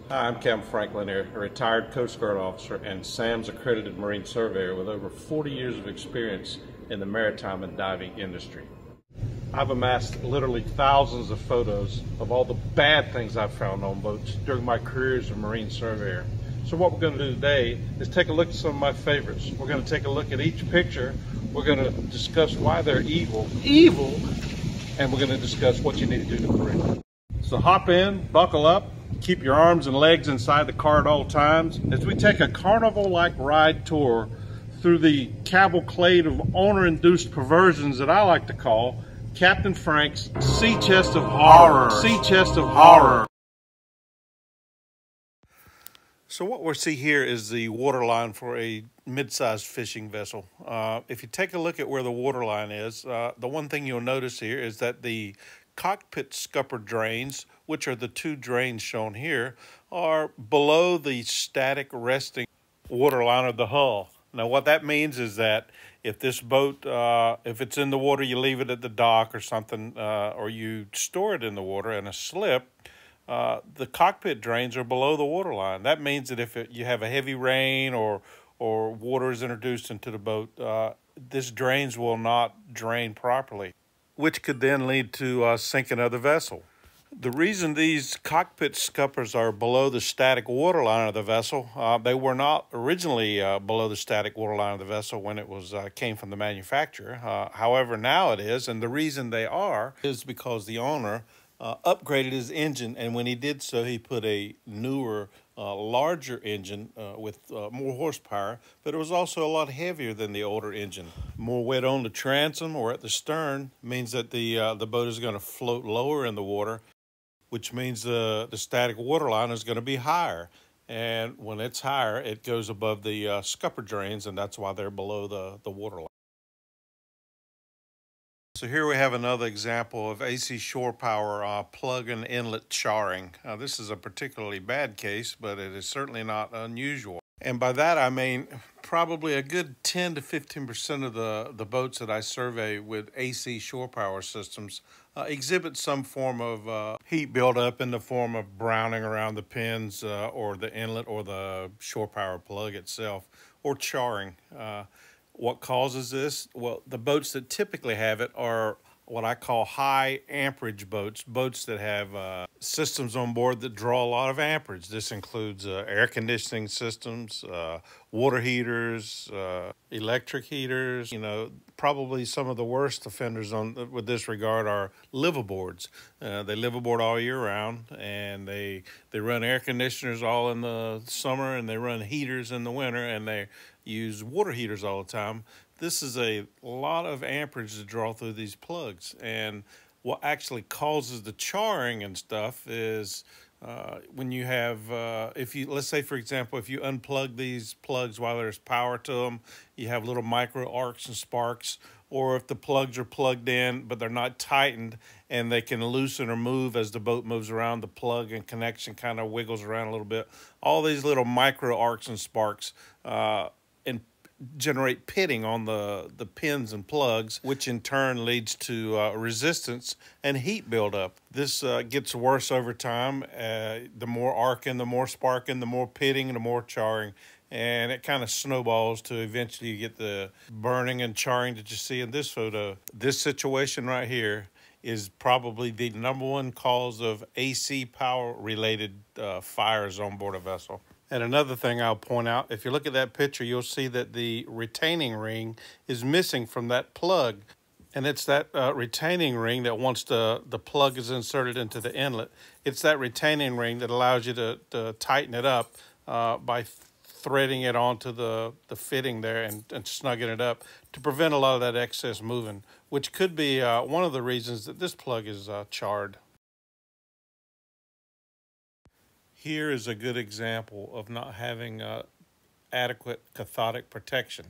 Hi, I'm Capt Frank Lanier, a retired Coast Guard officer and SAMS Accredited Marine Surveyor with over 40 years of experience in the maritime and diving industry. I've amassed literally thousands of photos of all the bad things I've found on boats during my career as a Marine Surveyor. So what we're going to do today is take a look at some of my favorites. We're going to take a look at each picture. We're going to discuss why they're evil, and we're going to discuss what you need to do to correct them. So hop in, buckle up, keep your arms and legs inside the car at all times as we take a carnival-like ride tour through the cavalcade of owner-induced perversions that I like to call Captain Frank's Sea Chest of Horror. Sea Chest of Horror. So what we see here is the waterline for a mid-sized fishing vessel. If you take a look at where the waterline is, the one thing you'll notice here is that the cockpit scupper drains, which are the two drains shown here, are below the static resting waterline of the hull. Now what that means is that if this boat, if it's in the water, you leave it at the dock or something, or you store it in the water in a slip, the cockpit drains are below the waterline. That means that if you have a heavy rain or water is introduced into the boat, this drains will not drain properly, which could then lead to sinking of the vessel. The reason these cockpit scuppers are below the static waterline of the vessel, they were not originally below the static waterline of the vessel when it was came from the manufacturer. However, now it is, and the reason they are is because the owner upgraded his engine, and when he did so, he put a newer, larger engine with more horsepower, but it was also a lot heavier than the older engine. More weight on the transom or at the stern means that the boat is going to float lower in the water, which means the static waterline is going to be higher. And when it's higher, it goes above the scupper drains, and that's why they're below the waterline. So here we have another example of AC shore power plug and inlet charring. This is a particularly bad case, but it is certainly not unusual. And by that I mean probably a good 10 to 15% of the boats that I survey with AC shore power systems exhibit some form of heat buildup in the form of browning around the pins or the inlet or the shore power plug itself, or charring. What causes this? Well, the boats that typically have it are what I call high amperage boats, boats that have systems on board that draw a lot of amperage. This includes air conditioning systems, water heaters, electric heaters. You know, probably some of the worst offenders with this regard are liveaboards. They liveaboard all year round, and they run air conditioners all in the summer, and they run heaters in the winter, and they use water heaters all the time. This is a lot of amperage to draw through these plugs, and what actually causes the charring and stuff is when you have, let's say for example, if you unplug these plugs while there's power to them, you have little micro arcs and sparks, or if the plugs are plugged in but they're not tightened and they can loosen or move as the boat moves around, the plug and connection kind of wiggles around a little bit. All these little micro arcs and sparks and generate pitting on the pins and plugs, which in turn leads to resistance and heat buildup. This gets worse over time. The more arcing, the more sparking, the more pitting, the more charring, and it kind of snowballs to eventually you get the burning and charring that you see in this photo. This situation right here is probably the #1 cause of AC power related fires on board a vessel. And another thing I'll point out, if you look at that picture, you'll see that the retaining ring is missing from that plug. And it's that retaining ring that once the plug is inserted into the inlet, it's that retaining ring that allows you to tighten it up by threading it onto the fitting there and snugging it up to prevent a lot of that excess moving, which could be one of the reasons that this plug is charred. Here is a good example of not having adequate cathodic protection.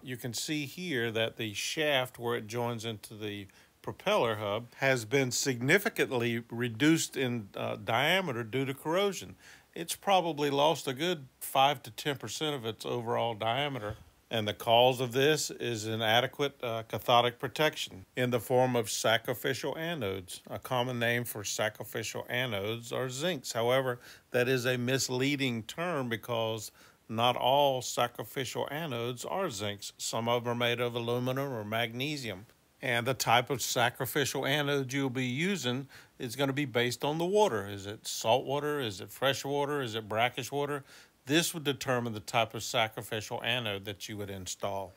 You can see here that the shaft where it joins into the propeller hub has been significantly reduced in diameter due to corrosion. It's probably lost a good 5 to 10% of its overall diameter. And the cause of this is inadequate cathodic protection in the form of sacrificial anodes. A common name for sacrificial anodes are zincs. However, that is a misleading term because not all sacrificial anodes are zincs. Some of them are made of aluminum or magnesium. And the type of sacrificial anode you'll be using is going to be based on the water. Is it salt water? Is it fresh water? Is it brackish water? This would determine the type of sacrificial anode that you would install.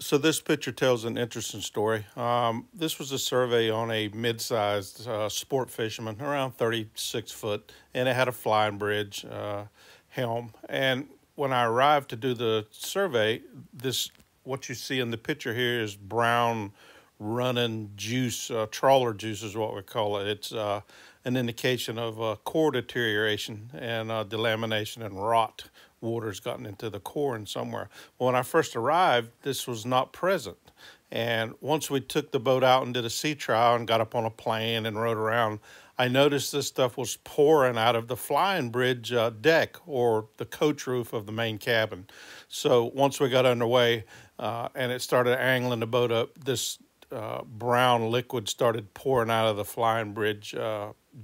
So this picture tells an interesting story. This was a survey on a mid-sized sport fisherman, around 36 foot, and it had a flying bridge helm. And when I arrived to do the survey, what you see in the picture here is brown running juice, trawler juice is what we call it. It's an indication of core deterioration and delamination and rot. Water's gotten into the core and somewhere. Well, when I first arrived, this was not present. And once we took the boat out and did a sea trial and got up on a plane and rode around, I noticed this stuff was pouring out of the flying bridge deck or the coach roof of the main cabin. So once we got underway and it started angling the boat up, this brown liquid started pouring out of the flying bridge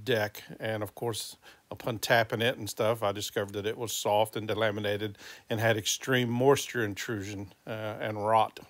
deck. And of course, upon tapping it and stuff, I discovered that it was soft and delaminated and had extreme moisture intrusion and rot.